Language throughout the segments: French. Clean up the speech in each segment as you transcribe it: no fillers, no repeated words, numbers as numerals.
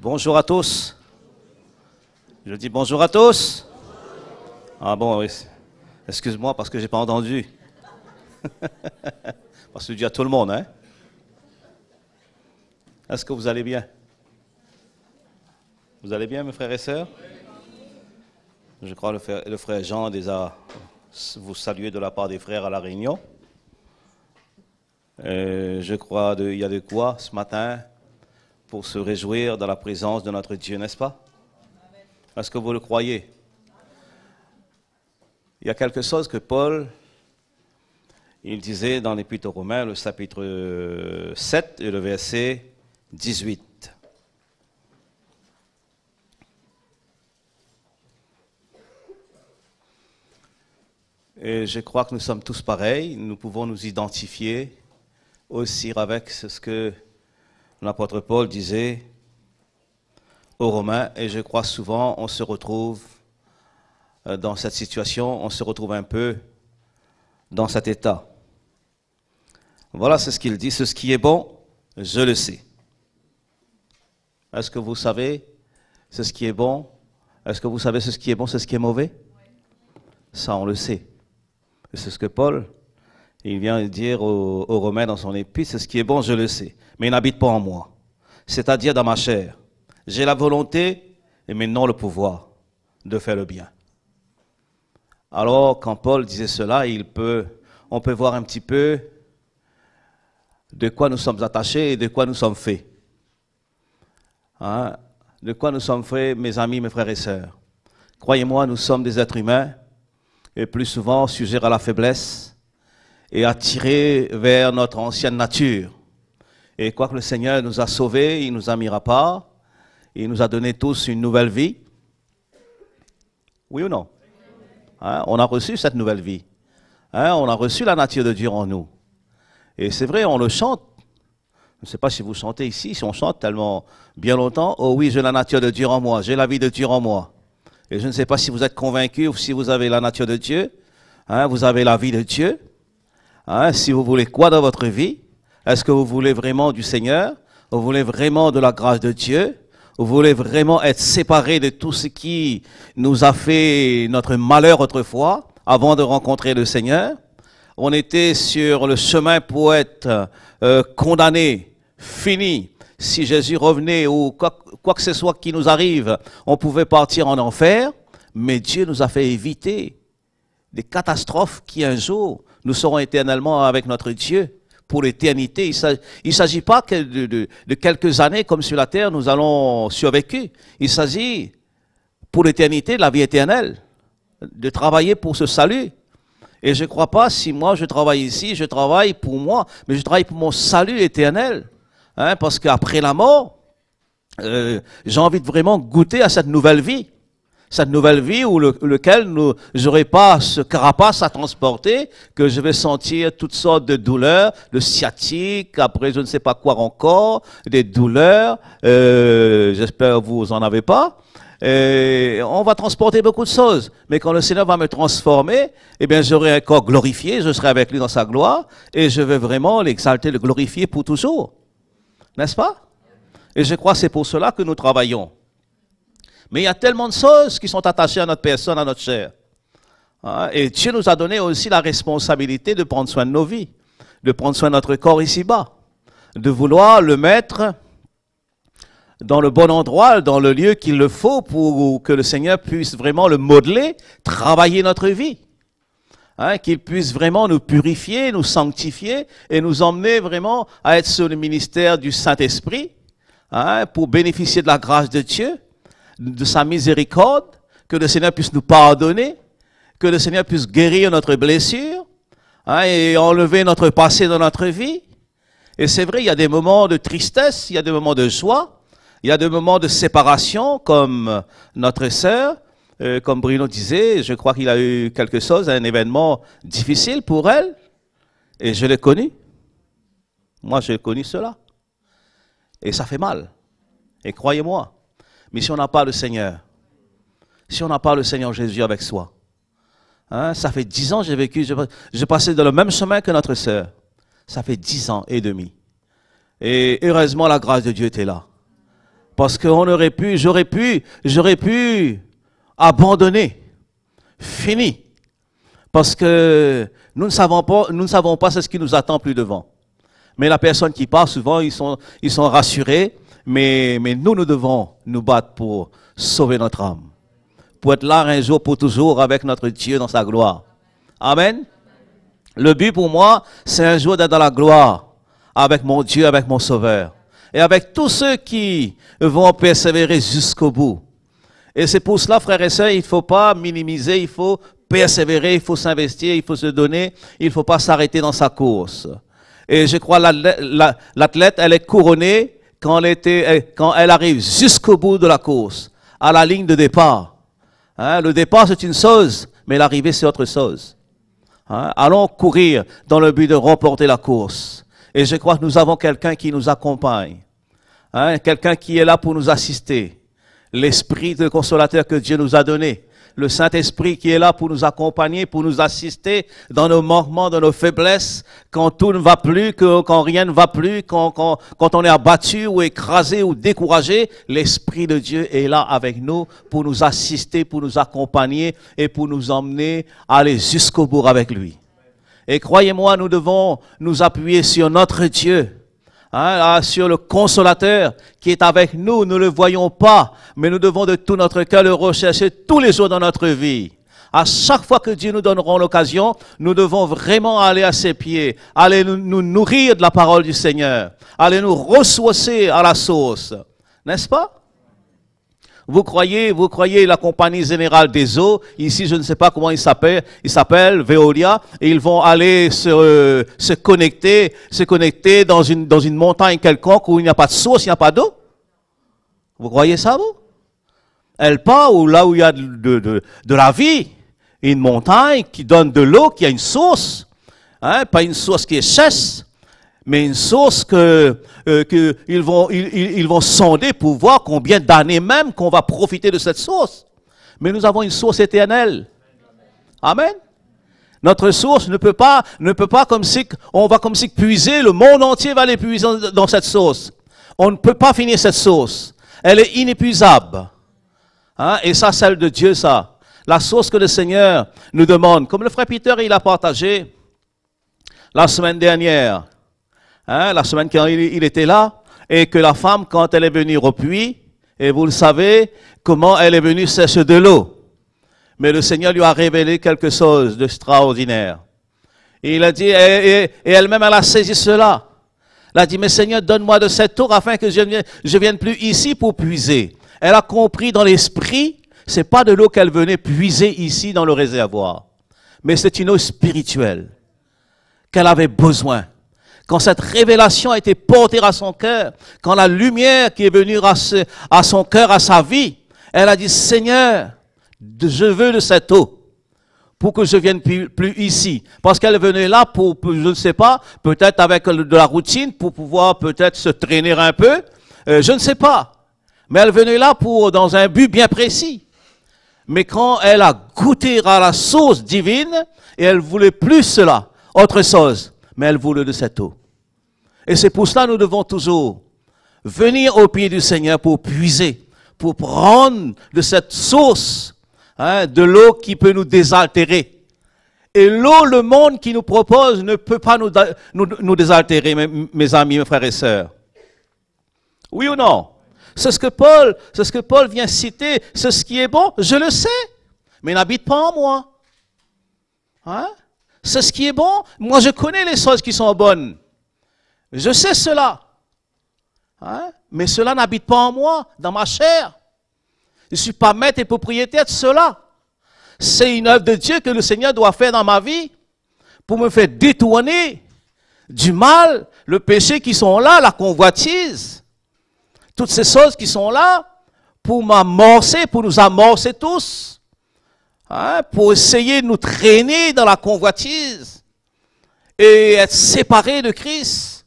Bonjour à tous. Je dis bonjour à tous. Ah bon, oui. Excuse-moi parce que j'ai pas entendu. Parce que je dis à tout le monde, hein. Est-ce que vous allez bien? Vous allez bien, mes frères et sœurs? Je crois que le frère Jean a déjà vous salué de la part des frères à la Réunion. Je crois qu'il y a de quoi ce matin pour se réjouir dans la présence de notre Dieu, n'est-ce pas? Est-ce que vous le croyez? Il y a quelque chose que Paul, il disait dans l'Épître aux Romains, le chapitre 7 et le verset 18. Et je crois que nous sommes tous pareils, nous pouvons nous identifier aussi avec ce que l'apôtre Paul disait aux Romains, et je crois souvent on se retrouve dans cette situation, on se retrouve un peu dans cet état. Voilà ce qu'il dit, ce qui est bon, je le sais. Est-ce que vous savez ce qui est bon? Est-ce que vous savez ce qui est bon, ce qui est mauvais? Ça, on le sait. Et c'est ce que Paul, il vient dire aux Romains dans son épître, ce qui est bon, je le sais, mais il n'habite pas en moi, c'est-à-dire dans ma chair. J'ai la volonté et maintenant le pouvoir de faire le bien. Alors, quand Paul disait cela, on peut voir un petit peu de quoi nous sommes attachés et de quoi nous sommes faits. Hein? De quoi nous sommes faits, mes amis, mes frères et sœurs. Croyez-moi, nous sommes des êtres humains et plus souvent sujets à la faiblesse et attirés vers notre ancienne nature. Et quoi que le Seigneur nous a sauvés, il nous a mis à part, il nous a donné tous une nouvelle vie. Oui ou non? Hein? On a reçu cette nouvelle vie. Hein? On a reçu la nature de Dieu en nous. Et c'est vrai, on le chante. Je ne sais pas si vous chantez ici, si on chante tellement bien longtemps. Oh oui, j'ai la nature de Dieu en moi, j'ai la vie de Dieu en moi. Et je ne sais pas si vous êtes convaincus ou si vous avez la nature de Dieu. Hein? Vous avez la vie de Dieu. Hein? Si vous voulez quoi dans votre vie? Est-ce que vous voulez vraiment du Seigneur? Vous voulez vraiment de la grâce de Dieu? Vous voulez vraiment être séparé de tout ce qui nous a fait notre malheur autrefois, avant de rencontrer le Seigneur? On était sur le chemin pour être condamné, fini. Si Jésus revenait ou quoi que ce soit qui nous arrive, on pouvait partir en enfer, mais Dieu nous a fait éviter des catastrophes qui un jour, nous serons éternellement avec notre Dieu. Pour l'éternité, il ne s'agit pas que de quelques années comme sur la terre, nous allons survécu. Il s'agit pour l'éternité, de la vie éternelle, de travailler pour ce salut. Et je ne crois pas, si moi je travaille ici, je travaille pour moi, mais je travaille pour mon salut éternel. Hein, parce qu'après la mort, j'ai envie de vraiment goûter à cette nouvelle vie. Cette nouvelle vie où lequel je n'aurai pas ce carapace à transporter, que je vais sentir toutes sortes de douleurs, de sciatique, après je ne sais pas quoi encore, des douleurs, j'espère que vous en avez pas. Et on va transporter beaucoup de choses, mais quand le Seigneur va me transformer, eh bien j'aurai un corps glorifié, je serai avec lui dans sa gloire, et je vais vraiment l'exalter, le glorifier pour toujours. N'est-ce pas? Et je crois que c'est pour cela que nous travaillons. Mais il y a tellement de choses qui sont attachées à notre personne, à notre chair. Hein? Et Dieu nous a donné aussi la responsabilité de prendre soin de nos vies, de prendre soin de notre corps ici-bas, de vouloir le mettre dans le bon endroit, dans le lieu qu'il le faut pour que le Seigneur puisse vraiment le modeler, travailler notre vie. Hein? Qu'il puisse vraiment nous purifier, nous sanctifier et nous emmener vraiment à être sur le ministère du Saint-Esprit, hein? Pour bénéficier de la grâce de Dieu, de sa miséricorde, que le Seigneur puisse nous pardonner, que le Seigneur puisse guérir notre blessure, hein, et enlever notre passé dans notre vie. Et c'est vrai, il y a des moments de tristesse, il y a des moments de joie, il y a des moments de séparation, comme notre sœur, comme Bruno disait, je crois qu'il a eu quelque chose, un événement difficile pour elle, et je l'ai connu. Moi, j'ai connu cela. Et ça fait mal. Et croyez-moi, mais si on n'a pas le Seigneur, si on n'a pas le Seigneur Jésus avec soi, hein, ça fait 10 ans que j'ai vécu, j'ai passé dans le même chemin que notre sœur. Ça fait 10 ans et demi. Et heureusement, la grâce de Dieu était là. Parce qu'on aurait pu, j'aurais pu abandonner. Fini. Parce que nous ne savons pas ce qui nous attend plus devant. Mais la personne qui part, souvent, ils sont rassurés. Mais nous devons nous battre pour sauver notre âme. Pour être là un jour pour toujours avec notre Dieu dans sa gloire. Amen. Le but pour moi, c'est un jour d'être dans la gloire avec mon Dieu, avec mon Sauveur. Et avec tous ceux qui vont persévérer jusqu'au bout. Et c'est pour cela, frères et sœurs, il ne faut pas minimiser, il faut persévérer, il faut s'investir, il faut se donner, il ne faut pas s'arrêter dans sa course. Et je crois l'athlète, elle est couronnée quand elle arrive jusqu'au bout de la course, à la ligne de départ. Hein, le départ, c'est une chose, mais l'arrivée, c'est autre chose. Hein, allons courir dans le but de remporter la course. Et je crois que nous avons quelqu'un qui nous accompagne. Hein, quelqu'un qui est là pour nous assister. L'Esprit de consolateur que Dieu nous a donné. Le Saint-Esprit qui est là pour nous accompagner, pour nous assister dans nos manquements, dans nos faiblesses, quand tout ne va plus, quand rien ne va plus, quand on est abattu ou écrasé ou découragé, l'Esprit de Dieu est là avec nous pour nous assister, pour nous accompagner et pour nous emmener à aller jusqu'au bout avec lui. Et croyez-moi, nous devons nous appuyer sur notre Dieu. Hein, sur le consolateur qui est avec nous, nous ne le voyons pas, mais nous devons de tout notre cœur le rechercher tous les jours dans notre vie. À chaque fois que Dieu nous donnera l'occasion, nous devons vraiment aller à ses pieds, aller nous nourrir de la parole du Seigneur, aller nous ressourcer à la source. N'est-ce pas? Vous croyez la Compagnie Générale des Eaux, ici je ne sais pas comment il s'appelle Veolia, et ils vont aller se connecter dans une montagne quelconque où il n'y a pas de source, il n'y a pas d'eau. Vous croyez ça, vous? Elle part là où il y a de la vie, une montagne qui donne de l'eau, qui a une source, hein, pas une source qui est sèche, mais une source qu'ils vont sonder pour voir combien d'années même qu'on va profiter de cette source. Mais nous avons une source éternelle. Amen. Notre source ne peut pas on va comme si puiser, le monde entier va aller puiser dans cette source. On ne peut pas finir cette source. Elle est inépuisable. Hein? Et ça, celle de Dieu, ça. La source que le Seigneur nous demande. Comme le frère Peter, il a partagé la semaine dernière. Hein, la semaine quand il était là, et que la femme, quand elle est venue au puits, et vous le savez, comment elle est venue chercher de l'eau. Mais le Seigneur lui a révélé quelque chose d'extraordinaire. Et il a dit, et elle-même, elle a saisi cela. Elle a dit, mais Seigneur, donne-moi de cette eau afin que je vienne plus ici pour puiser. Elle a compris dans l'esprit, c'est pas de l'eau qu'elle venait puiser ici dans le réservoir, mais c'est une eau spirituelle qu'elle avait besoin. Quand cette révélation a été portée à son cœur, quand la lumière qui est venue à son cœur, à sa vie, elle a dit, Seigneur, je veux de cette eau pour que je vienne plus ici. Parce qu'elle venait là pour, je ne sais pas, peut-être avec de la routine, pour pouvoir peut-être se traîner un peu, je ne sais pas. Mais elle venait là dans un but bien précis. Mais quand elle a goûté à la sauce divine, et elle voulait plus cela, autre chose, mais elle voulait de cette eau. Et c'est pour cela que nous devons toujours venir au pied du Seigneur pour puiser, pour prendre de cette source, hein, de l'eau qui peut nous désaltérer. Et l'eau, le monde qui nous propose ne peut pas nous désaltérer, mes amis, mes frères et sœurs. Oui ou non? C'est ce que Paul vient citer, c'est ce qui est bon, je le sais, mais n'habite pas en moi. Hein? C'est ce qui est bon. Moi, je connais les choses qui sont bonnes. Je sais cela. Hein? Mais cela n'habite pas en moi, dans ma chair. Je ne suis pas maître et propriétaire de cela. C'est une œuvre de Dieu que le Seigneur doit faire dans ma vie pour me faire détourner du mal, le péché qui sont là, la convoitise. Toutes ces choses qui sont là pour m'amorcer, pour nous amorcer tous. Hein, pour essayer de nous traîner dans la convoitise et être séparés de Christ.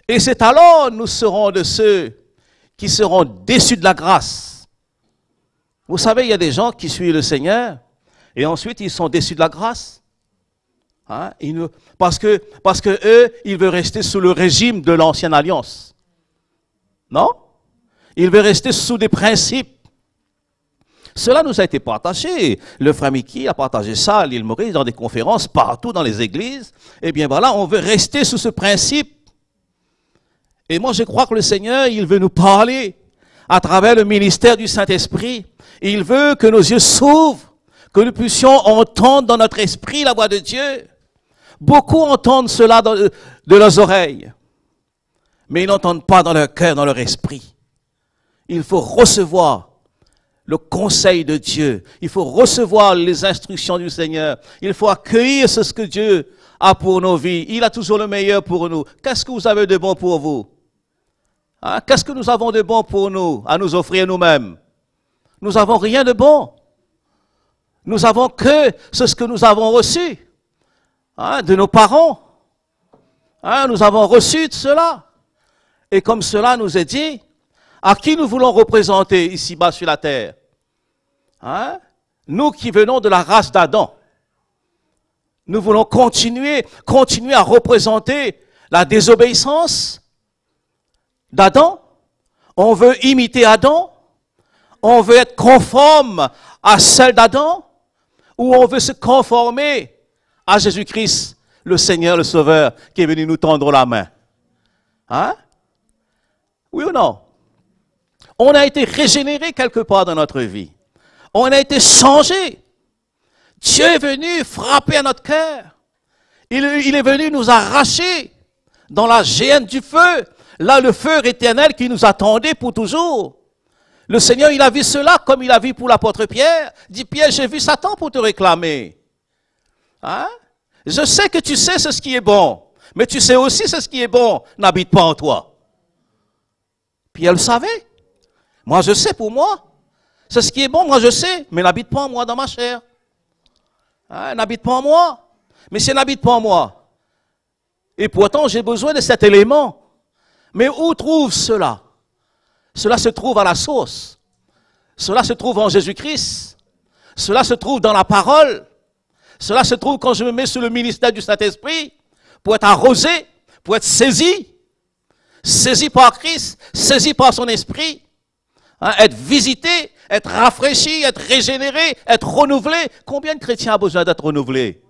Et c'est alors nous serons de ceux qui seront déçus de la grâce. Vous savez, il y a des gens qui suivent le Seigneur et ensuite ils sont déçus de la grâce. Hein, parce que eux, ils veulent rester sous le régime de l'ancienne alliance. Non? Il veut rester sous des principes. Cela nous a été partagé. Le frère Mickey a partagé ça à l'île Maurice, dans des conférences, partout dans les églises. Eh bien voilà, on veut rester sous ce principe. Et moi je crois que le Seigneur, il veut nous parler à travers le ministère du Saint-Esprit. Il veut que nos yeux s'ouvrent, que nous puissions entendre dans notre esprit la voix de Dieu. Beaucoup entendent cela de leurs oreilles, mais ils n'entendent pas dans leur cœur, dans leur esprit. Il faut recevoir le conseil de Dieu. Il faut recevoir les instructions du Seigneur. Il faut accueillir ce que Dieu a pour nos vies. Il a toujours le meilleur pour nous. Qu'est-ce que vous avez de bon pour vous? Hein? Qu'est-ce que nous avons de bon pour nous, à nous offrir nous-mêmes? Nous n'avons rien de bon. Nous avons que ce que nous avons reçu, hein, de nos parents. Hein, nous avons reçu de cela. Et comme cela nous est dit, à qui nous voulons représenter ici-bas sur la terre? Hein? Nous qui venons de la race d'Adam. Nous voulons continuer à représenter la désobéissance d'Adam. On veut imiter Adam. On veut être conforme à celle d'Adam. Ou on veut se conformer à Jésus-Christ, le Seigneur, le Sauveur, qui est venu nous tendre la main. Hein? Oui ou non? On a été régénéré quelque part dans notre vie. On a été changé. Dieu est venu frapper à notre cœur. Il est venu nous arracher dans la géhenne du feu. Là, le feu éternel qui nous attendait pour toujours. Le Seigneur, il a vu cela comme il a vu pour l'apôtre Pierre. Il dit, Pierre, j'ai vu Satan pour te réclamer. Hein? Je sais que tu sais ce qui est bon. Mais tu sais aussi ce qui est bon n'habite pas en toi. Pierre le savait. Moi, je sais pour moi. C'est ce qui est bon, moi je sais, mais n'habite pas en moi dans ma chair. Hein, n'habite pas en moi. Mais si elle n'habite pas en moi, et pourtant j'ai besoin de cet élément. Mais où trouve cela? Cela se trouve à la source. Cela se trouve en Jésus-Christ. Cela se trouve dans la parole. Cela se trouve quand je me mets sous le ministère du Saint-Esprit pour être arrosé, pour être saisi par Christ, saisi par son esprit. Hein, être visité, être rafraîchi, être régénéré, être renouvelé. Combien de chrétiens ont besoin d'être renouvelés?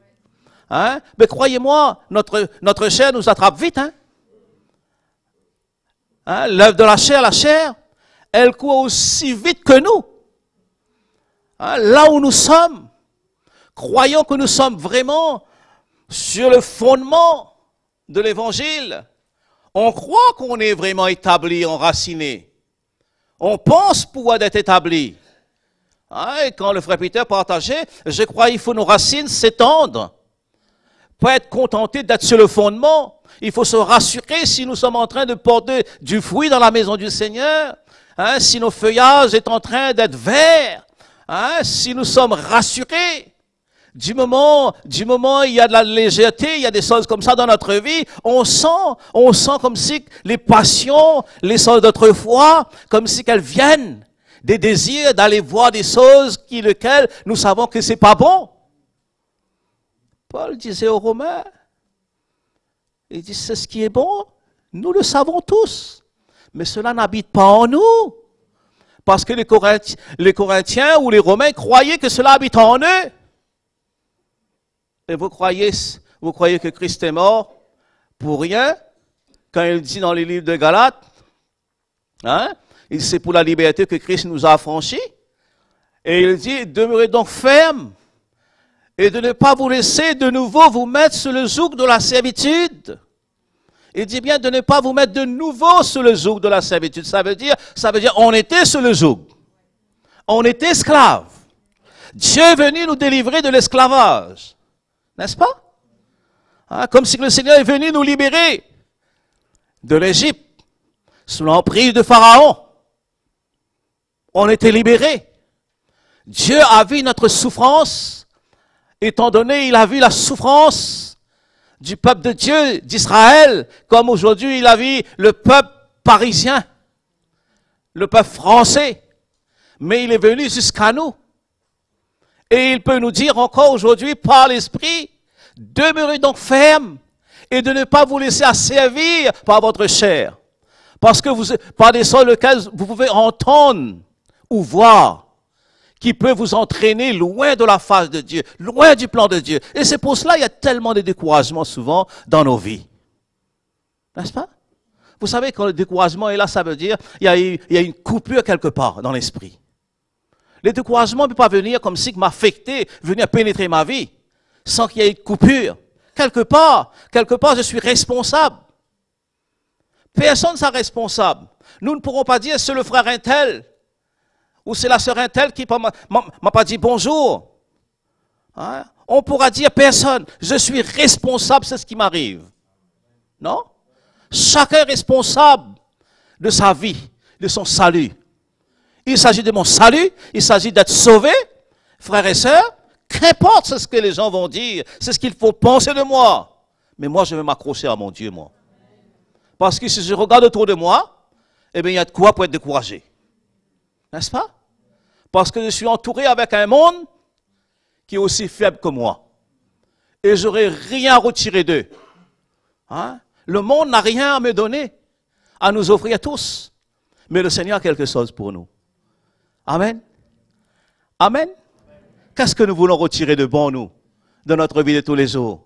Hein? Mais croyez-moi, notre chair nous attrape vite. Hein? Hein? L'œuvre de la chair, elle court aussi vite que nous. Hein? Là où nous sommes, croyons que nous sommes vraiment sur le fondement de l'évangile. On croit qu'on est vraiment établi, enraciné. On pense pouvoir être établi. Hein, et quand le frère Peter partageait, je crois qu'il faut nos racines s'étendre. Pas être contenté d'être sur le fondement. Il faut se rassurer si nous sommes en train de porter du fruit dans la maison du Seigneur. Hein, si nos feuillages est en train d'être verts. Hein, si nous sommes rassurés. Du moment il y a de la légèreté, il y a des choses comme ça dans notre vie, on sent comme si les passions, les choses d'autrefois, comme si qu'elles viennent des désirs d'aller voir des choses lesquelles nous savons que c'est pas bon. Paul disait aux Romains, il dit c'est ce qui est bon, nous le savons tous, mais cela n'habite pas en nous. Parce que les Corinthiens ou les Romains croyaient que cela habite en eux. Et vous croyez que Christ est mort pour rien, quand il dit dans les livres de Galates, hein, c'est pour la liberté que Christ nous a affranchis. Et il dit, demeurez donc fermes et de ne pas vous laisser de nouveau vous mettre sous le joug de la servitude. Il dit bien de ne pas vous mettre de nouveau sous le joug de la servitude. Ça veut dire, on était sous le joug. On était esclaves. Dieu est venu nous délivrer de l'esclavage. N'est-ce pas? Hein, comme si le Seigneur est venu nous libérer de l'Égypte, sous l'emprise de Pharaon. On était libérés. Dieu a vu notre souffrance, étant donné il a vu la souffrance du peuple de Dieu, d'Israël, comme aujourd'hui il a vu le peuple parisien, le peuple français. Mais il est venu jusqu'à nous. Et il peut nous dire encore aujourd'hui par l'Esprit, demeurez donc fermes et de ne pas vous laisser asservir par votre chair, Parce que vous, par des sons lesquels vous pouvez entendre ou voir, qui peut vous entraîner loin de la face de Dieu, loin du plan de Dieu. Et c'est pour cela qu'il y a tellement de découragement souvent dans nos vies. N'est-ce pas? Vous savez, quand le découragement est là, ça veut dire qu'il y a une coupure quelque part dans l'esprit. Le découragement ne peut pas venir comme si m'affecter, venir pénétrer ma vie, sans qu'il y ait une coupure. Quelque part, je suis responsable. Personne ne sera responsable. Nous ne pourrons pas dire c'est le frère un tel, ou c'est la sœur un tel qui m'a pas dit bonjour. Hein? On pourra dire personne, je suis responsable, c'est ce qui m'arrive. Non? Chacun est responsable de sa vie, de son salut. Il s'agit de mon salut, il s'agit d'être sauvé, frères et sœurs. Qu'importe ce que les gens vont dire, c'est ce qu'il faut penser de moi. Mais moi, je vais m'accrocher à mon Dieu, moi. Parce que si je regarde autour de moi, eh bien, il y a de quoi pour être découragé. N'est-ce pas? Parce que je suis entouré avec un monde qui est aussi faible que moi. Et je n'aurai rien à retirer d'eux. Hein? Le monde n'a rien à me donner, à nous offrir tous. Mais le Seigneur a quelque chose pour nous. Amen. Amen. Qu'est-ce que nous voulons retirer de bon, nous, de notre vie de tous les jours?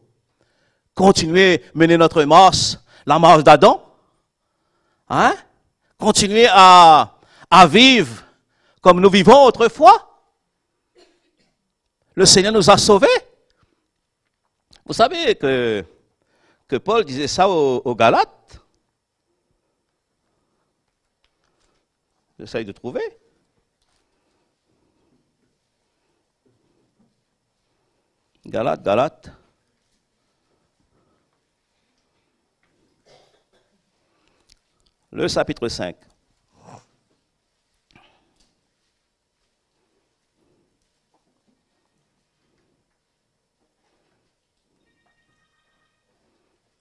Continuer à mener notre marche, la marche d'Adam? Hein? Continuer à vivre comme nous vivons autrefois? Le Seigneur nous a sauvés. Vous savez que Paul disait ça aux Galates. J'essaye de trouver. Galates. Le chapitre 5.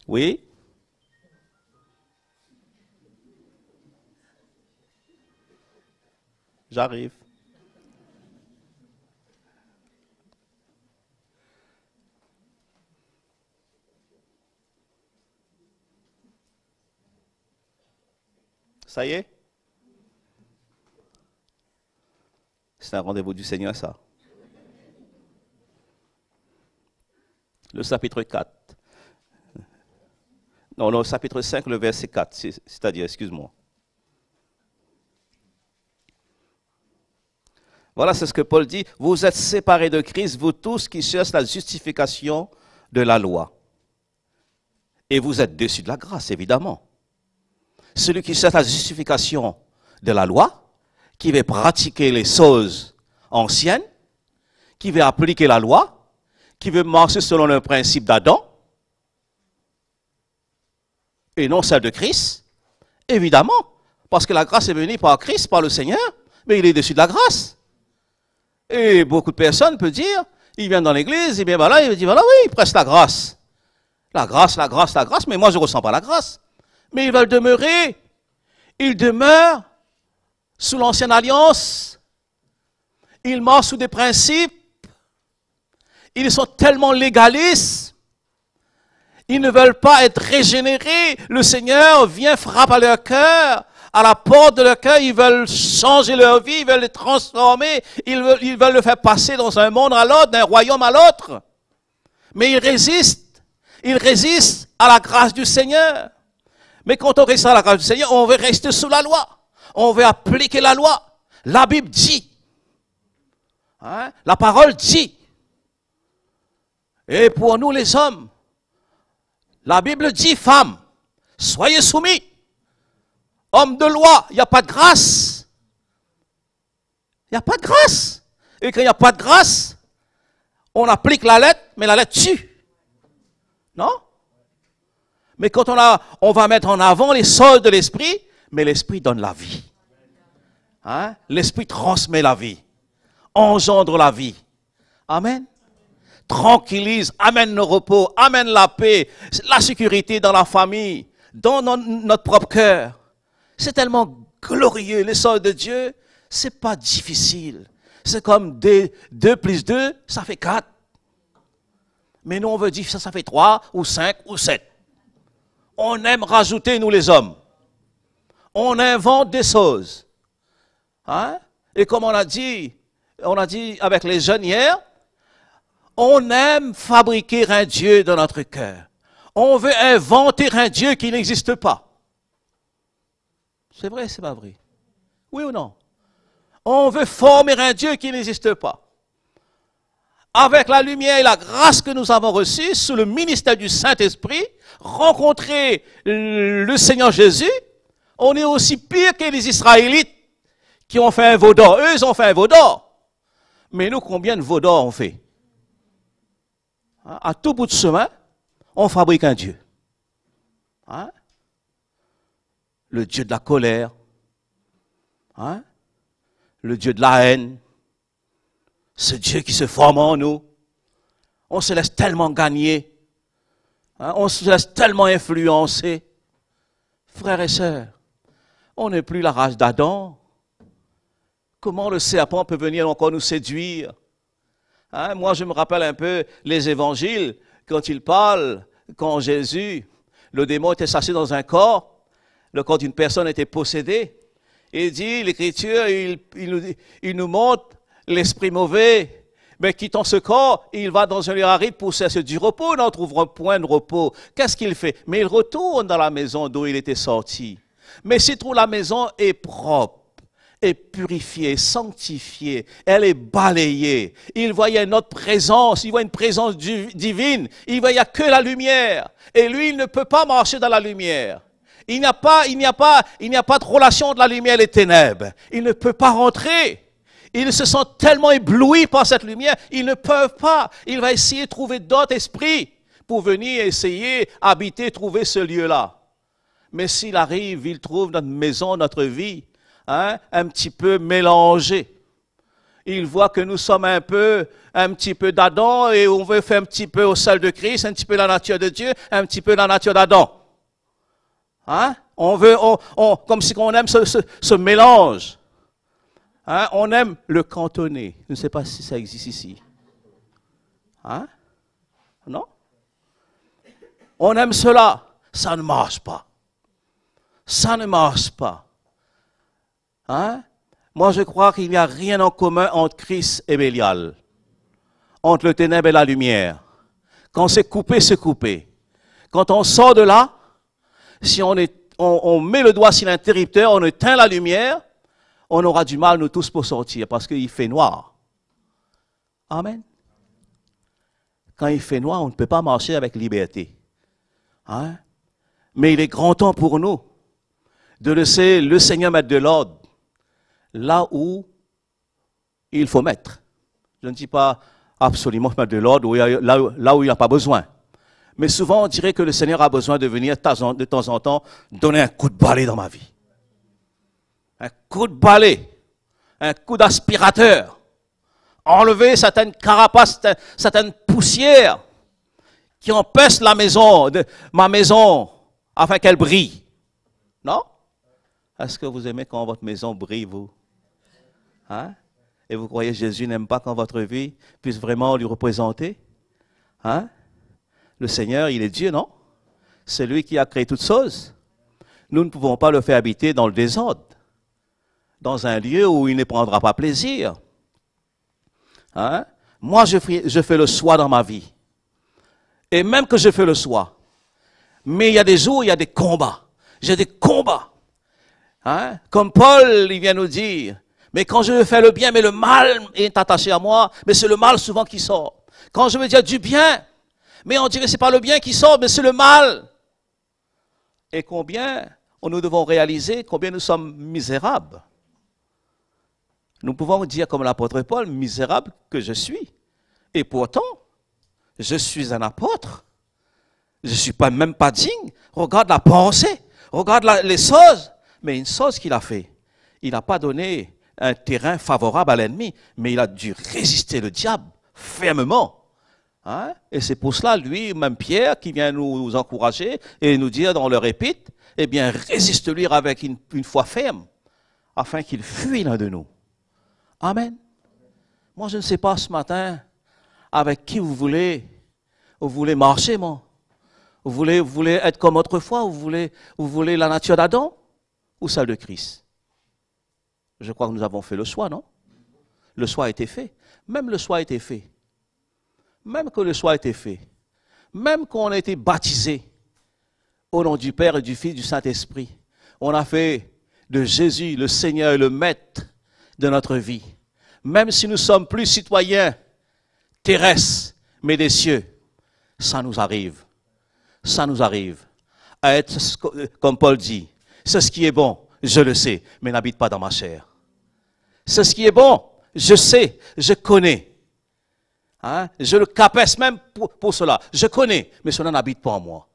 Oui. J'arrive. Ça y est? C'est un rendez-vous du Seigneur, ça. Le chapitre 4. Non, le chapitre 5, le verset 4, c'est-à-dire, excuse-moi. Voilà, c'est ce que Paul dit. Vous êtes séparés de Christ, vous tous qui cherchez la justification de la loi. Et vous êtes dessus de la grâce, évidemment. Celui qui cherche la justification de la loi, qui veut pratiquer les choses anciennes, qui veut appliquer la loi, qui veut marcher selon le principe d'Adam, et non celle de Christ, évidemment, parce que la grâce est venue par Christ, par le Seigneur, mais il est dessus de la grâce. Et beaucoup de personnes peuvent dire, ils viennent dans l'église, et bien voilà, ils disent, voilà, oui, ils pressent la grâce. La grâce, mais moi je ne ressens pas la grâce. Mais ils veulent demeurer, ils demeurent sous l'ancienne alliance, ils marchent sous des principes, ils sont tellement légalistes, ils ne veulent pas être régénérés. Le Seigneur vient frapper à leur cœur, à la porte de leur cœur. Ils veulent changer leur vie, ils veulent les transformer. Ils veulent le faire passer dans un monde à l'autre, d'un royaume à l'autre. Mais ils résistent. Ils résistent à la grâce du Seigneur. Mais quand on reste à la grâce du Seigneur, on veut rester sous la loi. On veut appliquer la loi. La Bible dit. Hein? La parole dit. Et pour nous les hommes, la Bible dit, femmes, soyez soumis. Hommes de loi, il n'y a pas de grâce. Il n'y a pas de grâce. Et quand il n'y a pas de grâce, on applique la lettre, mais la lettre tue. Non? Mais quand on va mettre en avant les soldes de l'esprit, mais l'esprit donne la vie. Hein? L'esprit transmet la vie, engendre la vie. Amen. Tranquillise, amène le repos, amène la paix, la sécurité dans la famille, dans notre propre cœur. C'est tellement glorieux, les soldes de Dieu, c'est pas difficile. C'est comme 2 plus 2, ça fait 4. Mais nous, on veut dire ça fait 3 ou 5 ou 7. On aime rajouter, nous les hommes. On invente des choses. Hein? Et comme on a dit avec les jeunes hier, on aime fabriquer un Dieu dans notre cœur. On veut inventer un Dieu qui n'existe pas. C'est vrai, c'est pas vrai? Oui ou non? On veut former un Dieu qui n'existe pas. Avec la lumière et la grâce que nous avons reçue, sous le ministère du Saint-Esprit, rencontrer le Seigneur Jésus, on est aussi pire que les Israélites qui ont fait un veau d'or. Eux, ils ont fait un veau d'or. Mais nous, combien de veaux d'or on fait? À tout bout de chemin, on fabrique un Dieu. Hein? Le Dieu de la colère. Hein? Le Dieu de la haine. Ce Dieu qui se forme en nous. On se laisse tellement gagner. Hein? On se laisse tellement influencer. Frères et sœurs, on n'est plus la race d'Adam. Comment le serpent peut venir encore nous séduire? Hein? Moi, je me rappelle un peu les évangiles, quand ils parlent, quand Jésus, le démon était chassé dans un corps, le corps d'une personne était possédé. Il dit, l'Écriture, il nous montre l'esprit mauvais, mais quittant ce corps, il va dans un lieu aride pour chercher du repos, il n'en trouvera point de repos. Qu'est-ce qu'il fait? Mais il retourne dans la maison d'où il était sorti. Mais s'il trouve la maison est propre, est purifiée, sanctifiée, elle est balayée. Il voyait notre présence, il voit une présence divine, il voit il n'y a que la lumière. Et lui, il ne peut pas marcher dans la lumière. Il n'y a pas de relation entre la lumière et les ténèbres. Il ne peut pas rentrer. Ils se sentent tellement éblouis par cette lumière, ils ne peuvent pas. Il va essayer de trouver d'autres esprits pour venir essayer, habiter, trouver ce lieu-là. Mais s'il arrive, il trouve notre maison, notre vie, hein, un petit peu mélangée. Il voit que nous sommes un petit peu d'Adam et on veut faire un petit peu au sel de Christ, un petit peu la nature de Dieu, un petit peu la nature d'Adam. Hein? Comme si on aime ce mélange. Hein? On aime le cantonner. Je ne sais pas si ça existe ici. Hein? Non? On aime cela. Ça ne marche pas. Ça ne marche pas. Hein? Moi, je crois qu'il n'y a rien en commun entre Christ et Bélial. Entre le ténèbre et la lumière. Quand c'est coupé, c'est coupé. Quand on sort de là, si on met le doigt sur l'interrupteur, on éteint la lumière, on aura du mal, nous tous, pour sortir, parce qu'il fait noir. Amen. Quand il fait noir, on ne peut pas marcher avec liberté. Hein? Mais il est grand temps pour nous de laisser le Seigneur mettre de l'ordre là où il faut mettre. Je ne dis pas absolument mettre de l'ordre là où il n'y a pas besoin. Mais souvent, on dirait que le Seigneur a besoin de venir de temps en temps donner un coup de balai dans ma vie. Un coup de balai, un coup d'aspirateur, enlever certaines carapaces, certaines poussières qui empêchent ma maison, afin qu'elle brille. Non? Est-ce que vous aimez quand votre maison brille, vous? Hein? Et vous croyez que Jésus n'aime pas quand votre vie puisse vraiment lui représenter? Hein? Le Seigneur, il est Dieu, non? C'est lui qui a créé toutes choses. Nous ne pouvons pas le faire habiter dans le désordre, dans un lieu où il ne prendra pas plaisir. Hein? Moi, je fais le choix dans ma vie. Et même que je fais le choix. Mais il y a des jours où il y a des combats. J'ai des combats. Hein? Comme Paul, il vient nous dire, mais quand je veux faire le bien, mais le mal est attaché à moi, mais c'est le mal souvent qui sort. Quand je veux dire du bien, mais on dirait que ce n'est pas le bien qui sort, mais c'est le mal. Et combien nous devons réaliser combien nous sommes misérables. Nous pouvons dire comme l'apôtre Paul, misérable que je suis. Et pourtant, je suis un apôtre. Je ne suis même pas digne. Regarde la pensée, regarde les choses. Mais une chose qu'il a fait, il n'a pas donné un terrain favorable à l'ennemi, mais il a dû résister le diable fermement. Hein? Et c'est pour cela, lui, même Pierre, qui vient nous encourager et nous dire dans leur épître, eh bien, résiste-lui avec une foi ferme, afin qu'il fuit l'un de nous. Amen. Moi, je ne sais pas ce matin avec qui vous voulez marcher, moi. Vous voulez être comme autrefois, vous voulez la nature d'Adam? ou celle de Christ? Je crois que nous avons fait le choix, non? Le choix a été fait. Même le choix a été fait. Même que le choix a été fait. Même qu'on a été baptisé au nom du Père et du Fils et du Saint-Esprit. On a fait de Jésus le Seigneur et le Maître de notre vie. Même si nous ne sommes plus citoyens terrestres, mais des cieux, ça nous arrive. Ça nous arrive à être, comme Paul dit, c'est ce qui est bon, je le sais, mais n'habite pas dans ma chair. C'est ce qui est bon, je sais, je connais. Hein? Je le capesse même pour cela. Je connais, mais cela n'habite pas en moi.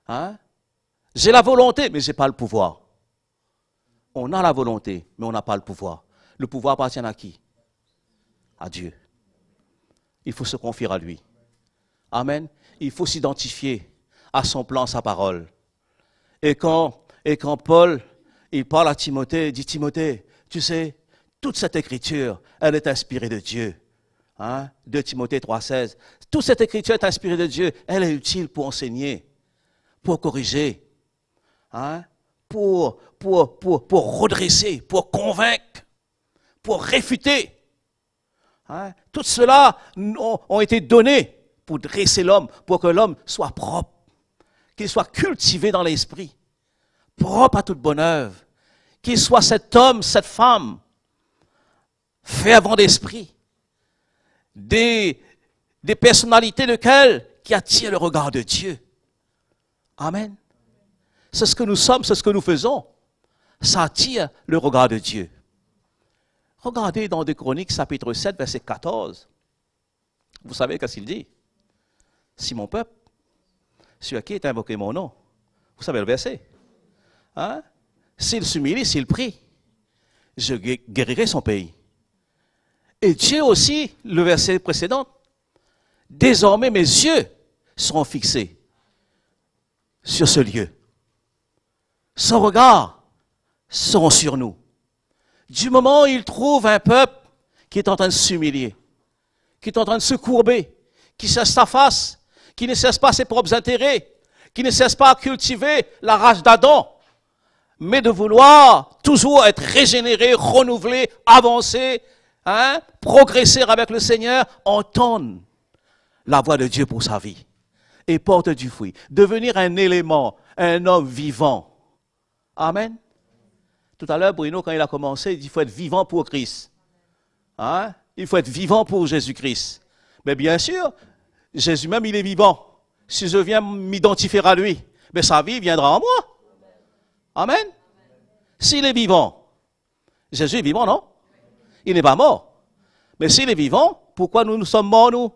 Hein? J'ai la volonté, mais je n'ai pas le pouvoir. On a la volonté, mais on n'a pas le pouvoir. Le pouvoir appartient à qui? À Dieu. Il faut se confier à lui. Amen. Il faut s'identifier à son plan, sa parole. Et quand Paul, il parle à Timothée, il dit, Timothée, tu sais, toute cette écriture, elle est inspirée de Dieu. Hein? 2 Timothée 3,16. Toute cette écriture est inspirée de Dieu. Elle est utile pour enseigner, pour corriger, hein? pour redresser, pour convaincre, pour réfuter. Hein? Tout cela ont été donnés pour dresser l'homme, pour que l'homme soit propre, qu'il soit cultivé dans l'esprit, propre à toute bonne œuvre, qu'il soit cet homme, cette femme, fervent d'esprit, des personnalités qui attirent le regard de Dieu. Amen. C'est ce que nous sommes, c'est ce que nous faisons. Ça attire le regard de Dieu. Regardez dans 2 Chroniques, chapitre 7, verset 14. Vous savez qu'est-ce qu'il dit? Si mon peuple, sur qui est invoqué mon nom, vous savez le verset, hein? S'il s'humilie, s'il prie, je guérirai son pays. Et Dieu aussi, le verset précédent, désormais mes yeux seront fixés sur ce lieu. Son regard sera sur nous. Du moment où il trouve un peuple qui est en train de s'humilier, qui est en train de se courber, qui cesse sa face, qui ne cesse pas ses propres intérêts, qui ne cesse pas à cultiver la rage d'Adam, mais de vouloir toujours être régénéré, renouvelé, avancer, hein, progresser avec le Seigneur, entendre la voix de Dieu pour sa vie et porte du fruit. Devenir un élément, un homme vivant. Amen. Tout à l'heure, Bruno, quand il a commencé, il dit qu'il faut être vivant pour Christ. Hein? Il faut être vivant pour Jésus-Christ. Mais bien sûr, Jésus même, il est vivant. Si je viens m'identifier à lui, mais sa vie viendra en moi. Amen. S'il est vivant, Jésus est vivant, non? Il n'est pas mort. Mais s'il est vivant, pourquoi nous sommes morts, nous?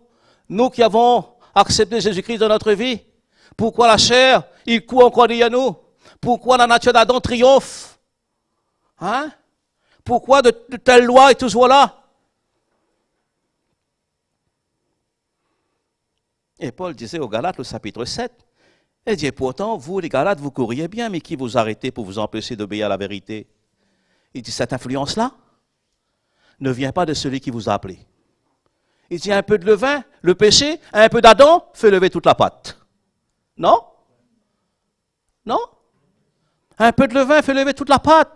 Nous qui avons accepté Jésus-Christ dans notre vie. Pourquoi la chair, il court encore derrière nous? Pourquoi la nature d'Adam triomphe? Hein? Pourquoi de telles lois est toujours là? Et Paul disait aux Galates, au chapitre 7, il dit, pourtant, vous les Galates, vous courriez bien, mais qui vous arrêtez pour vous empêcher d'obéir à la vérité? Il dit, cette influence-là ne vient pas de celui qui vous a appelé. Il dit, un peu de levain, le péché, un peu d'Adam, fait lever toute la pâte. Non? Non? Un peu de levain fait lever toute la pâte.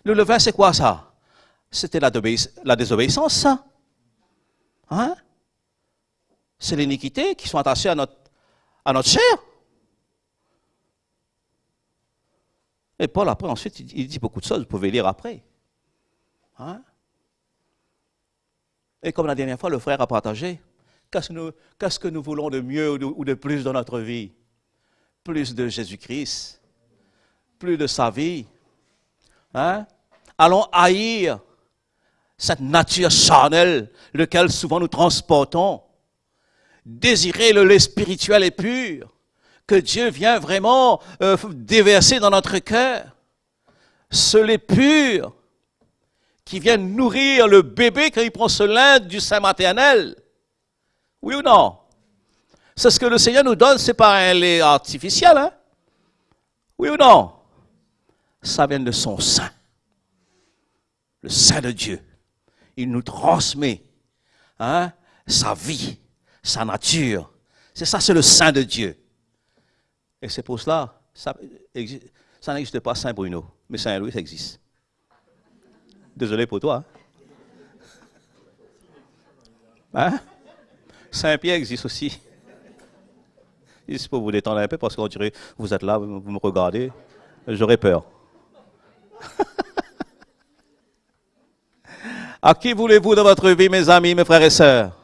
Le levain, c'est quoi ça? C'était la désobéissance, ça. Hein? C'est l'iniquité qui sont attachées à notre chair. Et Paul, après, ensuite, il dit beaucoup de choses, vous pouvez lire après. Hein? Et comme la dernière fois, le frère a partagé, qu'est-ce que nous voulons de mieux ou de plus dans notre vie? Plus de Jésus-Christ, plus de sa vie. Hein? Allons haïr cette nature charnelle, laquelle souvent nous transportons. Désirer le lait spirituel et pur, que Dieu vient vraiment déverser dans notre cœur. Ce lait pur qui vient nourrir le bébé quand il prend ce lait du sein maternel. Oui ou non? C'est ce que le Seigneur nous donne, c'est pas un lait artificiel, hein? Oui ou non? Ça vient de son sein. Le sein de Dieu. Il nous transmet, hein, sa vie, sa nature. C'est ça, c'est le sein de Dieu. Et c'est pour cela, Ça n'existe pas Saint-Bruno, mais Saint-Louis, ça existe. Désolé pour toi. Hein? Saint-Pierre existe aussi. Juste pour vous détendre un peu, parce qu'on dirait, vous êtes là, vous me regardez, j'aurais peur. À qui voulez-vous dans votre vie, mes amis, mes frères et sœurs?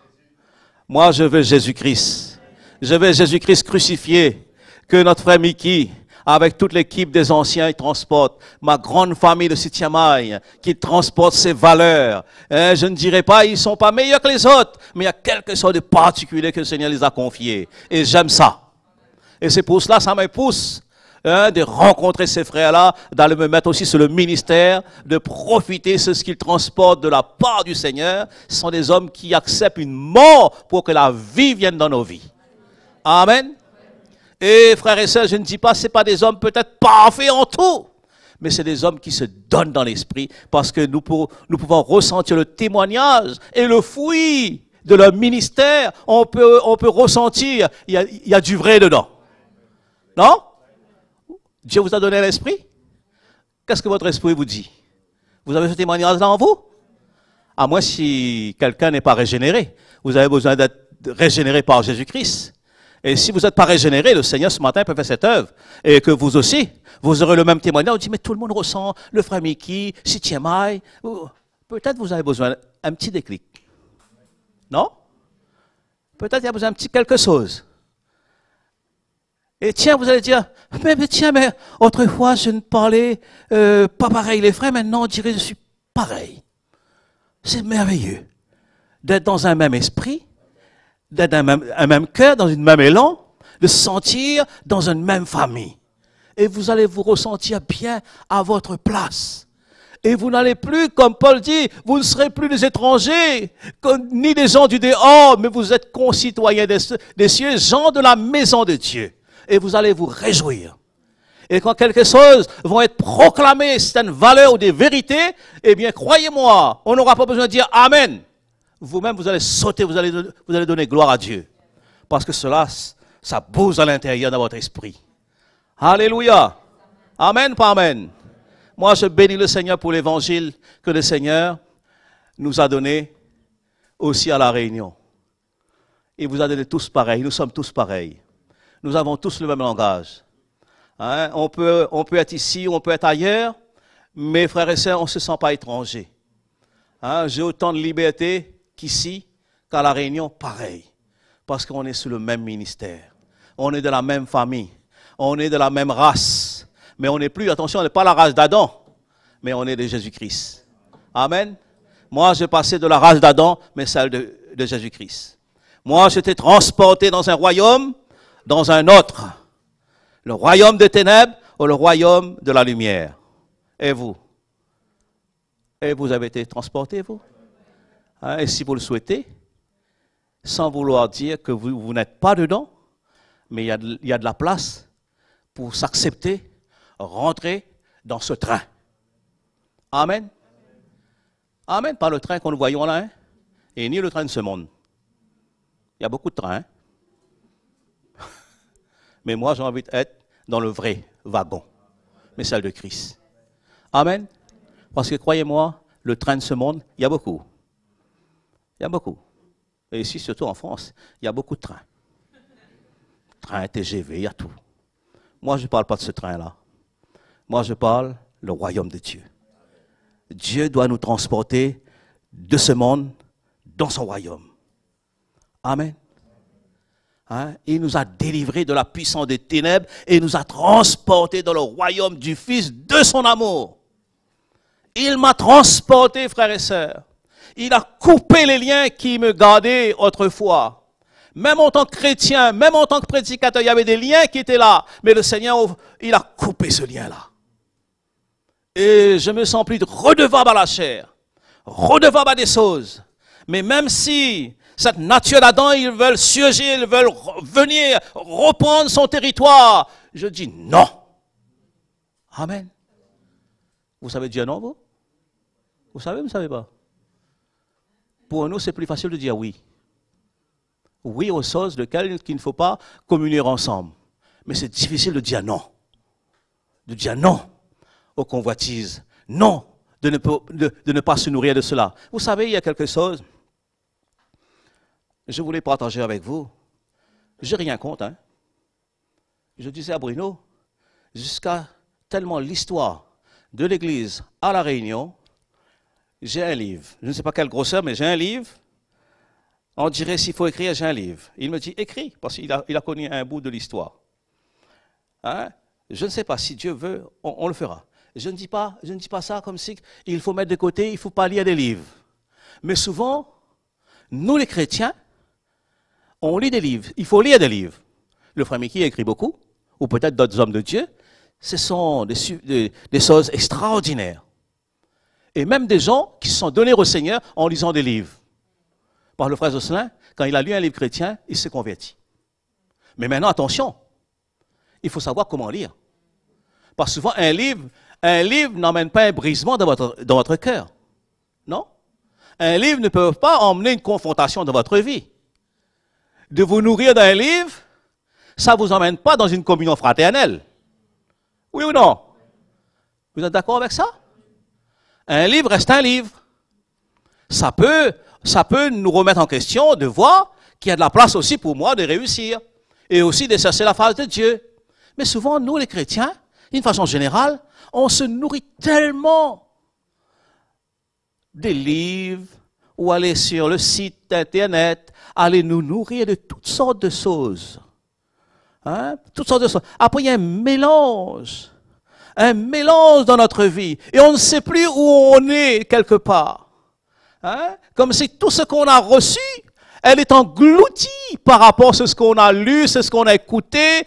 Moi, je veux Jésus-Christ. Je veux Jésus-Christ crucifié, que notre frère Mickey, avec toute l'équipe des anciens, il transporte. Ma grande famille de Sitiamaï, qui transporte ses valeurs. Je ne dirais pas, ils ne sont pas meilleurs que les autres, mais il y a quelque chose de particulier que le Seigneur les a confiés. Et j'aime ça. Et c'est pour cela, ça me pousse de rencontrer ces frères-là, d'aller me mettre aussi sur le ministère, de profiter de ce qu'ils transportent de la part du Seigneur. Ce sont des hommes qui acceptent une mort pour que la vie vienne dans nos vies. Amen. Et frères et sœurs, je ne dis pas, ce ne sont pas des hommes peut-être parfaits en tout, mais c'est des hommes qui se donnent dans l'esprit, parce que nous pouvons ressentir le témoignage et le fruit de leur ministère. On peut ressentir, il y a du vrai dedans. Non? Dieu vous a donné l'esprit? Qu'est-ce que votre esprit vous dit? Vous avez ce témoignage-là en vous? À moins si quelqu'un n'est pas régénéré. Vous avez besoin d'être régénéré par Jésus-Christ. Et si vous n'êtes pas régénéré, le Seigneur ce matin peut faire cette œuvre. Et que vous aussi, vous aurez le même témoignage. On dit, mais tout le monde ressent le frère Mickey, Sitiamaï. Peut-être vous avez besoin d'un petit déclic. Non? Peut-être il y a besoin d'un petit quelque chose. Et tiens, vous allez dire, mais autrefois je ne parlais pas pareil les frères, maintenant on dirait que je suis pareil. C'est merveilleux d'être dans un même esprit, d'être dans un même cœur, dans une même élan, de se sentir dans une même famille. Et vous allez vous ressentir bien à votre place. Et vous n'allez plus, comme Paul dit, vous ne serez plus des étrangers, ni des gens du dehors, mais vous êtes concitoyens des cieux, gens de la maison de Dieu. Et vous allez vous réjouir. Et quand quelque chose vont être proclamées, certaines valeurs ou des vérités, eh bien, croyez-moi, on n'aura pas besoin de dire Amen. Vous-même, vous allez sauter, vous allez donner gloire à Dieu. Parce que cela, ça bouge à l'intérieur de votre esprit. Alléluia. Amen, pas Amen. Moi, je bénis le Seigneur pour l'évangile que le Seigneur nous a donné aussi à La Réunion. Il vous a donné tous pareils, nous sommes tous pareils. Nous avons tous le même langage. Hein? On peut être ici, on peut être ailleurs, mais frères et sœurs, on ne se sent pas étranger. Hein? J'ai autant de liberté qu'ici, qu'à La Réunion, pareil. Parce qu'on est sous le même ministère. On est de la même famille. On est de la même race. Mais on n'est plus, attention, on n'est pas la race d'Adam, mais on est de Jésus-Christ. Amen. Moi, j'ai passé de la race d'Adam, mais celle de Jésus-Christ. Moi, j'étais transporté dans un royaume, dans un autre. Le royaume des ténèbres ou le royaume de la lumière. Et vous? Et vous avez été transporté, vous? Hein? Et si vous le souhaitez, sans vouloir dire que vous n'êtes pas dedans, mais il y a de la place pour s'accepter, rentrer dans ce train. Amen. Amen. Pas le train qu'on nous voyons là, hein? Et ni le train de ce monde. Il y a beaucoup de trains. Hein? Mais moi, j'ai envie d'être dans le vrai wagon, mais celle de Christ. Amen. Parce que croyez-moi, le train de ce monde, il y a beaucoup. Il y a beaucoup. Et ici, surtout en France, il y a beaucoup de trains. Train, TGV, il y a tout. Moi, je ne parle pas de ce train-là. Moi, je parle le royaume de Dieu. Dieu doit nous transporter de ce monde dans son royaume. Amen. Hein? Il nous a délivrés de la puissance des ténèbres et nous a transportés dans le royaume du Fils de son amour. Il m'a transporté, frères et sœurs. Il a coupé les liens qui me gardaient autrefois. Même en tant que chrétien, même en tant que prédicateur, il y avait des liens qui étaient là. Mais le Seigneur, il a coupé ce lien-là. Et je me sens plus redevable à la chair, redevable à des choses. Mais même si cette nature d'Adam, ils veulent siéger, ils veulent venir reprendre son territoire, je dis non. Amen. Vous savez dire non, vous? Vous savez ou vous ne savez pas? Pour nous, c'est plus facile de dire oui. Oui aux choses qu'il ne faut pas communier ensemble. Mais c'est difficile de dire non. de dire non aux convoitises, non de ne pas se nourrir de cela. Vous savez, il y a quelque chose, je voulais partager avec vous, j'ai rien contre, hein. Je disais à Bruno, jusqu'à tellement l'histoire de l'Église à La Réunion, j'ai un livre. Je ne sais pas quelle grosseur, mais j'ai un livre. On dirait s'il faut écrire, j'ai un livre. Il me dit, écris, parce qu'il a connu un bout de l'histoire. Hein? Je ne sais pas, si Dieu veut, on le fera. Je ne dis pas ça comme si il faut mettre de côté, il ne faut pas lire des livres. Mais souvent, nous les chrétiens, on lit des livres. Il faut lire des livres. Le frère Mickey a écrit beaucoup, ou peut-être d'autres hommes de Dieu. Ce sont des choses extraordinaires. Et même des gens qui se sont donnés au Seigneur en lisant des livres. Par le frère Jocelyn, quand il a lu un livre chrétien, il s'est converti. Mais maintenant, attention, il faut savoir comment lire. Parce que souvent, un livre n'emmène pas un brisement dans votre cœur. Non? Un livre ne peut pas emmener une confrontation dans votre vie. De vous nourrir d'un livre, ça ne vous emmène pas dans une communion fraternelle. Oui ou non? Vous êtes d'accord avec ça? Un livre reste un livre. Ça peut nous remettre en question de voir qu'il y a de la place aussi pour moi de réussir et aussi de chercher la face de Dieu. Mais souvent, nous les chrétiens, d'une façon générale, on se nourrit tellement des livres ou aller sur le site internet, aller nous nourrir de toutes sortes de choses. Hein? Toutes sortes de choses. Après, il y a un mélange dans notre vie. Et on ne sait plus où on est quelque part. Hein? Comme si tout ce qu'on a reçu, elle est engloutie par rapport à ce qu'on a lu, ce qu'on a écouté.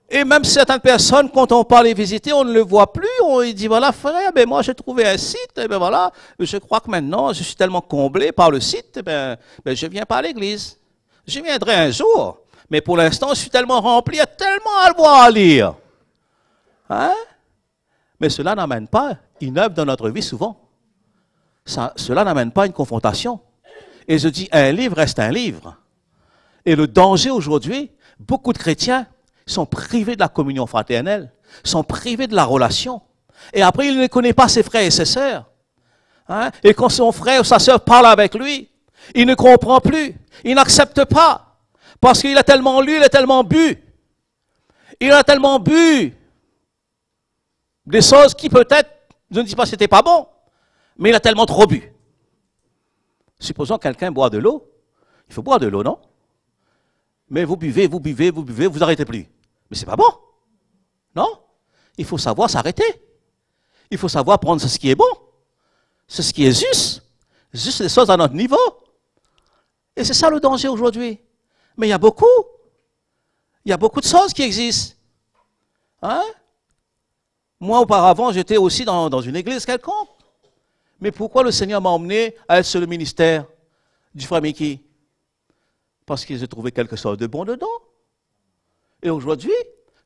Et même certaines personnes, quand on part les visiter, on ne le voit plus. On dit, voilà frère, ben moi j'ai trouvé un site, et ben voilà, je crois que maintenant je suis tellement comblé par le site, ben je viens pas à l'église. Je viendrai un jour. Mais pour l'instant, je suis tellement rempli, il y a tellement à voir à lire. Hein? Mais cela n'amène pas une œuvre dans notre vie souvent. Cela n'amène pas une confrontation. Et je dis, un livre reste un livre. Et le danger aujourd'hui, beaucoup de chrétiens sont privés de la communion fraternelle, sont privés de la relation. Et après, il ne connaît pas ses frères et ses sœurs. Hein? Et quand son frère ou sa sœur parle avec lui, il ne comprend plus, il n'accepte pas. Parce qu'il a tellement lu, il a tellement bu. Il a tellement bu des choses qui peut-être, je ne dis pas que c'était pas bon, mais il a tellement trop bu. Supposons que quelqu'un boit de l'eau, il faut boire de l'eau, non? Mais vous buvez, vous n'arrêtez plus. Mais c'est pas bon. Non? Il faut savoir s'arrêter. Il faut savoir prendre ce qui est bon. Ce qui est juste les choses à notre niveau. Et c'est ça le danger aujourd'hui. Mais il y a beaucoup de choses qui existent. Hein? Moi, auparavant, j'étais aussi dans une église quelconque. Mais pourquoi le Seigneur m'a emmené à être sur le ministère du frère Mickey? Parce que j'ai trouvé quelque chose de bon dedans. Et aujourd'hui,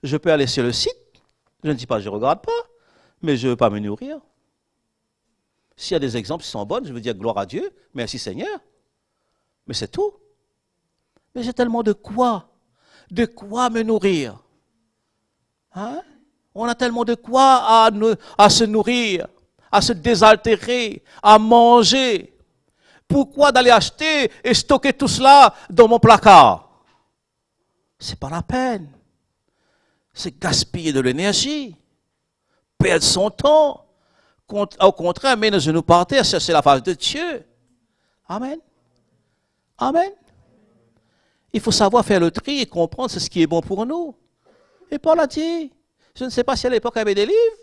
je peux aller sur le site. Je ne dis pas que je ne regarde pas, mais je ne veux pas me nourrir. S'il y a des exemples qui sont bons, je veux dire gloire à Dieu, merci Seigneur. Mais c'est tout. Mais j'ai tellement de quoi me nourrir. Hein? On a tellement de quoi à se nourrir, à se désaltérer, à manger. Pourquoi d'aller acheter et stocker tout cela dans mon placard? C'est pas la peine. C'est gaspiller de l'énergie, perdre son temps. Au contraire, mettre nos genoux par terre, chercher la face de Dieu. Amen. Amen. Il faut savoir faire le tri et comprendre ce qui est bon pour nous. Et Paul a dit, je ne sais pas si à l'époque il y avait des livres,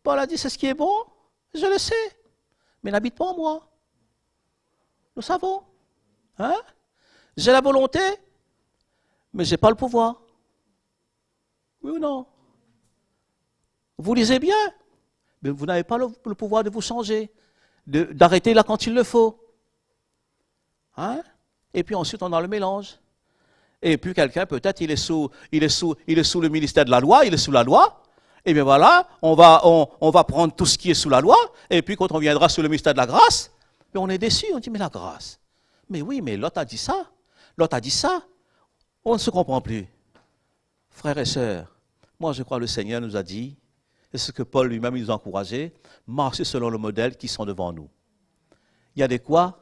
Paul a dit, c'est ce qui est bon, je le sais, mais n'habite pas en moi. Nous savons. Hein? J'ai la volonté, mais je n'ai pas le pouvoir. Oui ou non? Vous lisez bien, mais vous n'avez pas le pouvoir de vous changer, d'arrêter là quand il le faut. Hein? Et puis ensuite, on a le mélange. Et puis quelqu'un, peut-être, il est sous le ministère de la loi, il est sous la loi. Et bien voilà, on va prendre tout ce qui est sous la loi. Et puis quand on viendra sous le ministère de la grâce, mais on est déçu, on dit, mais la grâce. Mais oui, mais l'autre a dit ça. L'autre a dit ça. On ne se comprend plus. Frères et sœurs, moi je crois que le Seigneur nous a dit c'est ce que Paul lui-même nous a encouragé, marcher selon le modèle qui sont devant nous. Il y a des quoi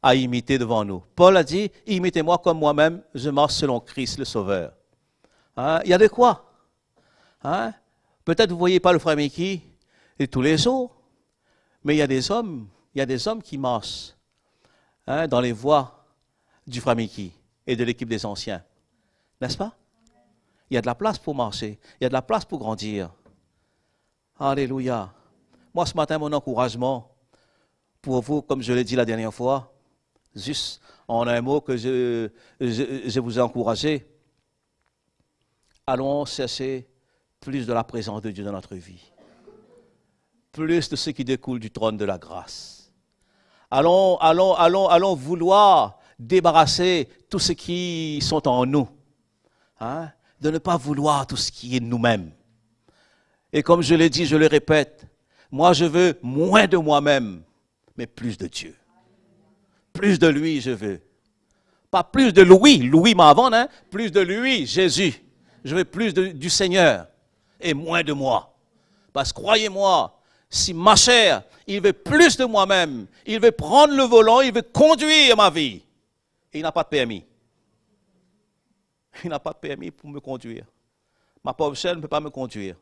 à imiter devant nous. Paul a dit, imitez-moi comme moi-même, je marche selon Christ le Sauveur. Hein? Il y a des quoi. Hein? Peut-être vous ne voyez pas le frère Mickey tous les jours, mais il y a des hommes qui marchent dans les voies du frère Mickey et de l'équipe des anciens. N'est-ce pas? Il y a de la place pour marcher, il y a de la place pour grandir. Alléluia. Moi, ce matin, mon encouragement pour vous, comme je l'ai dit la dernière fois, juste en un mot que je vous ai encouragé, allons chercher plus de la présence de Dieu dans notre vie. Plus de ce qui découle du trône de la grâce. Allons vouloir débarrasser tout ce qui sont en nous. Hein? De ne pas vouloir tout ce qui est nous-mêmes. Et comme je l'ai dit, je le répète, moi je veux moins de moi-même, mais plus de Dieu. Plus de lui je veux. Pas plus de Louis, Louis m'avant, hein? Plus de lui, Jésus. Je veux plus du Seigneur et moins de moi. Parce que croyez-moi, si ma chair, il veut plus de moi-même, il veut prendre le volant, il veut conduire ma vie. Et il n'a pas de permis. Il n'a pas de permis pour me conduire. Ma pauvre chair ne peut pas me conduire.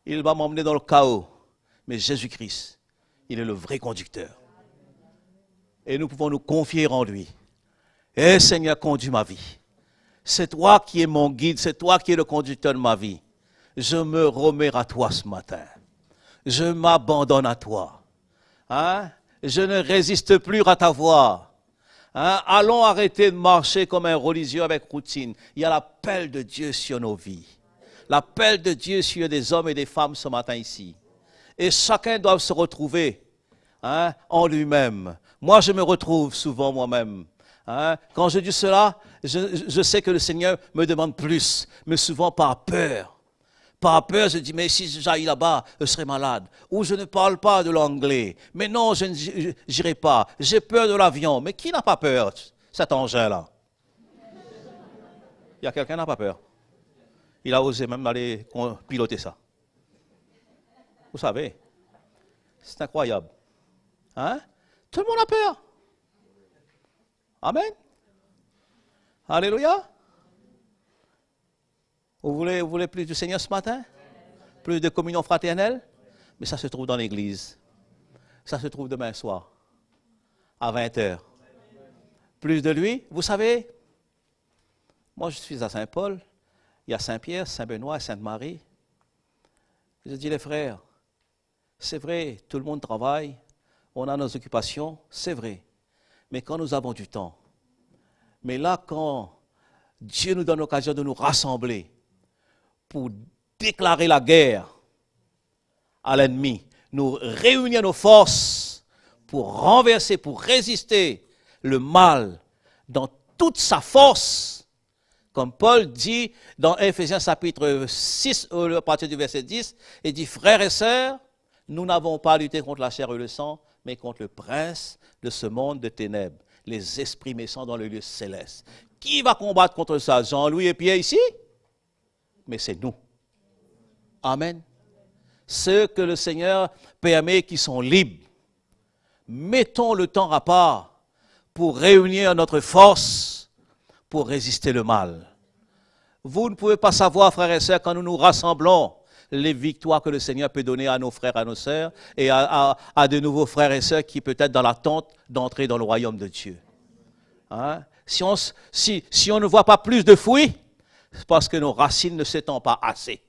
Il va m'emmener dans le chaos. Mais Jésus-Christ, il est le vrai conducteur. Et nous pouvons nous confier en lui. Eh Seigneur, conduis ma vie. C'est toi qui es mon guide, c'est toi qui es le conducteur de ma vie. Je me remets à toi ce matin. Je m'abandonne à toi. Hein? Je ne résiste plus à ta voix. Hein? Allons arrêter de marcher comme un religieux avec routine. Il y a l'appel de Dieu sur nos vies. L'appel de Dieu sur des hommes et des femmes ce matin ici. Et chacun doit se retrouver en lui-même. Moi, je me retrouve souvent moi-même. Quand je dis cela, je sais que le Seigneur me demande plus, mais souvent par peur. Par peur, je dis, mais si j'aille là-bas, je serai malade. Ou je ne parle pas de l'anglais. Mais non, je n'irai pas. J'ai peur de l'avion. Mais qui n'a pas peur, cet engin-là? Il y a quelqu'un qui n'a pas peur. Il a osé même aller piloter ça. Vous savez, c'est incroyable. Hein? Tout le monde a peur. Amen. Alléluia. Vous voulez plus du Seigneur ce matin? Plus de communion fraternelle? Mais ça se trouve dans l'église. Ça se trouve demain soir, à 20h. Plus de lui, vous savez, moi je suis à Saint-Paul, il y a Saint-Pierre, Saint-Benoît et Sainte-Marie. Je dis les frères, c'est vrai, tout le monde travaille, on a nos occupations, c'est vrai. Mais quand nous avons du temps, mais là quand Dieu nous donne l'occasion de nous rassembler pour déclarer la guerre à l'ennemi, nous réunir nos forces pour renverser, pour résister le mal dans toute sa force, comme Paul dit dans Éphésiens chapitre 6, à partir du verset 10, il dit, frères et sœurs, nous n'avons pas à lutter contre la chair et le sang, mais contre le prince de ce monde de ténèbres, les esprits méchants dans le lieu céleste. Qui va combattre contre ça? Jean-Louis et Pierre ici? Mais c'est nous. Amen. Ceux que le Seigneur permet qui sont libres. Mettons le temps à part pour réunir notre force pour résister le mal. Vous ne pouvez pas savoir, frères et sœurs, quand nous nous rassemblons, les victoires que le Seigneur peut donner à nos frères, à nos sœurs et à de nouveaux frères et sœurs qui peut-être dans l'attente d'entrer dans le royaume de Dieu. Hein? Si on ne voit pas plus de fruits, c'est parce que nos racines ne s'étendent pas assez.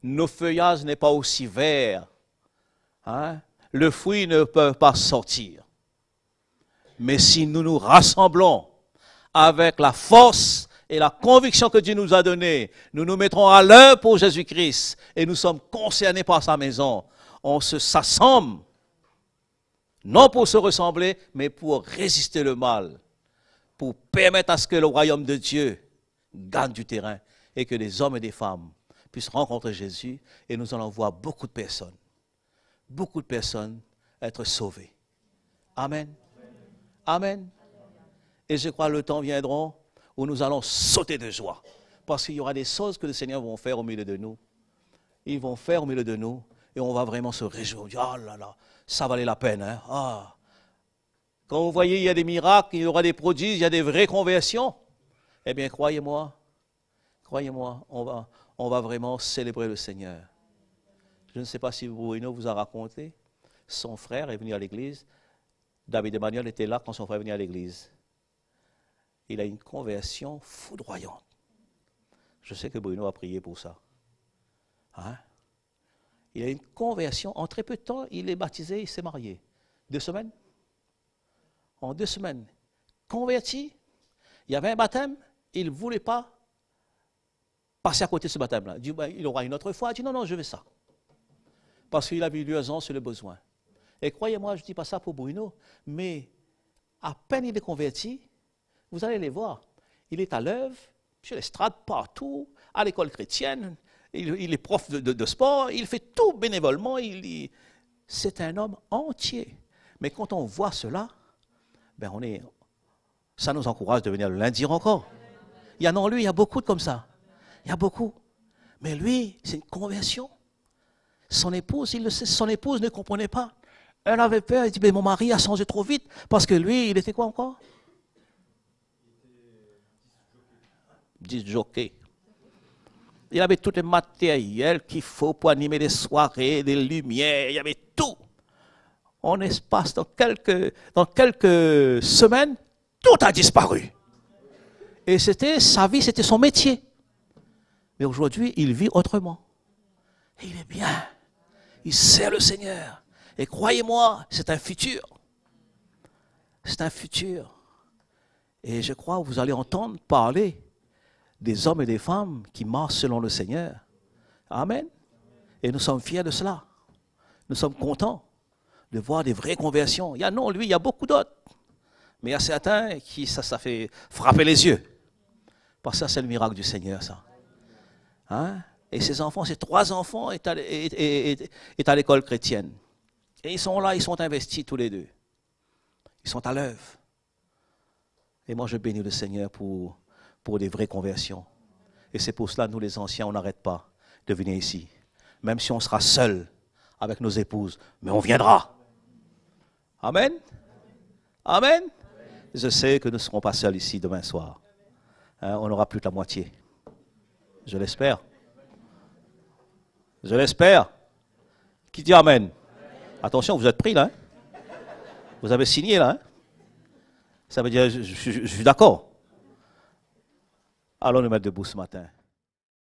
Nos feuillages n'est pas aussi vert. Hein? Le fruit ne peut pas sortir. Mais si nous nous rassemblons avec la force et la conviction que Dieu nous a donnée, nous nous mettrons à l'œuvre pour Jésus-Christ et nous sommes concernés par sa maison. On s'assemble, non pour se ressembler, mais pour résister le mal, pour permettre à ce que le royaume de Dieu gagne du terrain et que des hommes et des femmes puissent rencontrer Jésus et nous allons voir beaucoup de personnes être sauvées. Amen. Amen. Et je crois que le temps viendra où nous allons sauter de joie. Parce qu'il y aura des choses que le Seigneur va faire au milieu de nous. ils vont faire au milieu de nous et on va vraiment se réjouir. Ah là là, ça valait la peine. Hein? Ah. Quand vous voyez, il y a des miracles, il y aura des prodiges, il y a des vraies conversions, eh bien, croyez-moi, on va vraiment célébrer le Seigneur. Je ne sais pas si Bruno vous a raconté, son frère est venu à l'église. David Emmanuel était là quand son frère est venu à l'église. Il a une conversion foudroyante. Je sais que Bruno a prié pour ça. Hein? Il a une conversion. En très peu de temps, il est baptisé, il s'est marié. 2 semaines? En 2 semaines. Converti. Il y avait un baptême. Il ne voulait pas passer à côté de ce baptême-là. Il dit, ben, il aura une autre fois. Il dit, non, non, je veux ça. Parce qu'il a vu l'urgence sur le besoin. Et croyez-moi, je ne dis pas ça pour Bruno, mais à peine il est converti, vous allez les voir. Il est à l'œuvre, sur l'estrade, partout, à l'école chrétienne, il est prof de sport, il fait tout bénévolement, c'est un homme entier. Mais quand on voit cela, ben ça nous encourage de venir le lundi encore. Il y en a lui, il y a beaucoup comme ça. Il y a beaucoup. Mais lui, c'est une conversion. Son épouse, il le sait, son épouse ne comprenait pas. Elle avait peur, elle dit, mais mon mari a changé trop vite, parce que lui, il était quoi encore? Disjockey. Il avait tout le matériel qu'il faut pour animer des soirées, des lumières, il y avait tout. En espace, dans quelques semaines, tout a disparu. Et c'était sa vie, c'était son métier. Mais aujourd'hui, il vit autrement. Et il est bien. Il sert le Seigneur. Et croyez-moi, c'est un futur. C'est un futur. Et je crois que vous allez entendre parler des hommes et des femmes qui marchent selon le Seigneur. Amen. Et nous sommes fiers de cela. Nous sommes contents de voir des vraies conversions. Il y a non, lui, il y a beaucoup d'autres. Mais il y a certains qui, ça fait frapper les yeux. Parce que ça, c'est le miracle du Seigneur, ça. Hein? Et ces enfants, ces 3 enfants est à l'école chrétienne. Et ils sont là, ils sont investis tous les 2. Ils sont à l'œuvre. Et moi, je bénis le Seigneur pour des vraies conversions. Et c'est pour cela, nous les anciens, on n'arrête pas de venir ici. Même si on sera seuls avec nos épouses, mais on viendra. Amen. Amen. Je sais que nous ne serons pas seuls ici demain soir. Hein, on n'aura plus que la moitié. Je l'espère. Je l'espère. Qui dit Amen? Attention, vous êtes pris là. Hein? Vous avez signé là. Hein? Ça veut dire, je suis d'accord. Allons nous mettre debout ce matin.